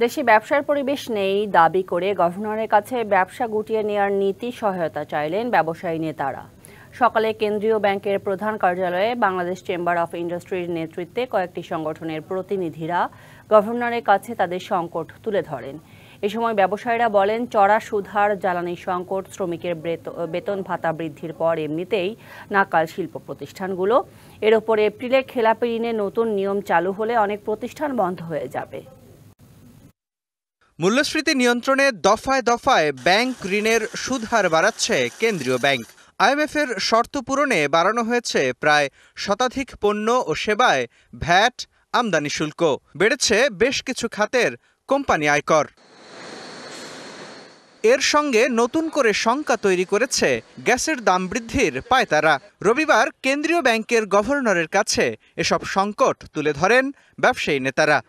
দেশে ব্যবসার পরিবেশ নেই দাবি করে গভর্নরের কাছে ব্যবসা গুটিয়ে নেওয়ার নীতি সহায়তা চাইলেন ব্যবসায়ী নেতারা। সকালে কেন্দ্রীয় ব্যাংকের প্রধান কার্যালয়ে বাংলাদেশ চেম্বার অফ ইন্ডাস্ট্রির নেতৃত্বে কয়েকটি সংগঠনের প্রতিনিধিরা গভর্নরের কাছে তাদের সংকট তুলে ধরেন। এ সময় ব্যবসায়ীরা বলেন, চড়া সুদহার, জ্বালানি সংকট, শ্রমিকের বেতন ভাতা বৃদ্ধির পর এমনিতেই নাকাল শিল্প প্রতিষ্ঠানগুলো। এর ওপর এপ্রিলে খেলাপি ঋণে নতুন নিয়ম চালু হলে অনেক প্রতিষ্ঠান বন্ধ হয়ে যাবে। মূল্যস্ফীতি নিয়ন্ত্রণে দফায় দফায় ব্যাংক ঋণের সুদহার বাড়াচ্ছে কেন্দ্রীয় ব্যাংক। আইএমএফের শর্ত পূরণে বাড়ানো হয়েছে প্রায় শতাধিক পণ্য ও সেবায় ভ্যাট, আমদানি শুল্ক। বেড়েছে বেশ কিছু খাতের কোম্পানি আয়কর। এর সঙ্গে নতুন করে শঙ্কা তৈরি করেছে গ্যাসের দাম বৃদ্ধির পায়তারা। রবিবার কেন্দ্রীয় ব্যাংকের গভর্নরের কাছে এসব সংকট তুলে ধরেন ব্যবসায়ী নেতারা।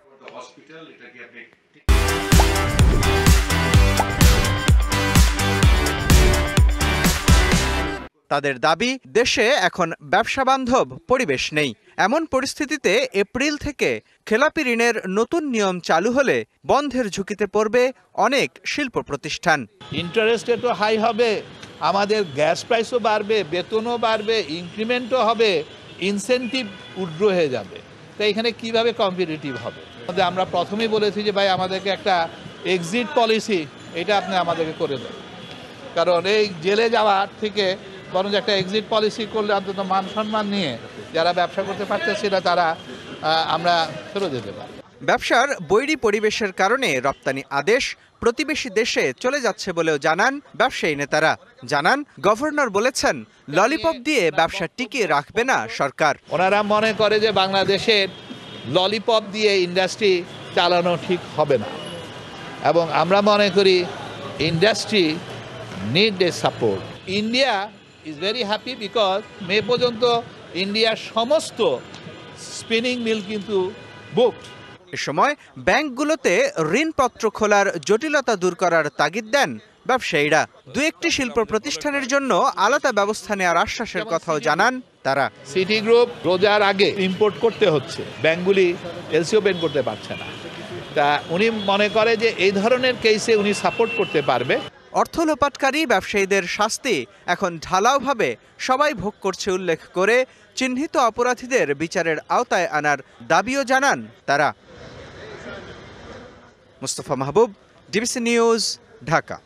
তাদের দাবি, দেশে এখন ব্যবসা বান্ধব পরিবেশ নেই। এমন পরিস্থিতিতে এপ্রিল থেকে খেলাপি ঋণের নতুন নিয়ম চালু হলে বন্ধের ঝুঁকিতে পড়বে অনেক শিল্প প্রতিষ্ঠান। ইন্টারেস্ট রেটও হাই হবে, আমাদের গ্যাস প্রাইসও বাড়বে, বেতনও বাড়বে, ইনক্রিমেন্টও হবে, ইনসেন্টিভ উইথড্র হয়ে যাবে। তো এখানে কিভাবে কম্পিটিটিভ হবে? আমরা প্রথমেই বলেছি যে ভাই, আমাদেরকে একটা এক্সিট পলিসি এটা আপনি আমাদেরকে করে দেন, কারণ এই জেলে যাওয়ার থেকে বরং একটা এক্সিট পলিসি করলে অন্তত মান সম্মান নিয়ে যারা ব্যবসা করতে পারতেছে না তারা আমরা ফেরত দিতে পারি। ব্যবসার বৈরী পরিবেশের কারণে রপ্তানি আদেশ প্রতিবেশী দেশে চলে যাচ্ছে বলেও জানান ব্যবসায়ী নেতারা। জানান, গভর্নর বলেছেন, ললিপপ দিয়ে ব্যবসা টিকিয়ে রাখবে না সরকার। ওনারা মনে করে যে বাংলাদেশের ললিপপ দিয়ে ইন্ডাস্ট্রি চালানো ঠিক হবে না, এবং আমরা মনে করি industry need a support. India is very happy because May পর্যন্ত ইন্ডিয়ার সমস্ত স্পিনিং মিল কিন্তু বুকড। এ সময় ব্যাংকগুলোতে ঋণপত্র খোলার জটিলতা দূর করার তাগিদ দেন ব্যবসায়ীরা। দু একটি শিল্প প্রতিষ্ঠানের জন্য আলাদা ব্যবস্থা নেওয়ার আশ্বাসের কথাও জানান তারা। সিটি গ্রুপ রোজার আগে ইম্পোর্ট করতে হচ্ছে, ব্যাংকগুলি এলসিও পেড করতে পারছে না। তা উনি মনে করে যে এই ধরনের কেসে উনি সাপোর্ট করতে পারবে। অর্থ লোপাটকারী ব্যবসায়ীদের শাস্তি এখন ঢালাওভাবে সবাই ভোগ করছে উল্লেখ করে চিহ্নিত অপরাধীদের বিচারের আওতায় আনার দাবিও জানান তারা। মুস্তফা মাহবুব, ডিবিসি নিউজ, ঢাকা।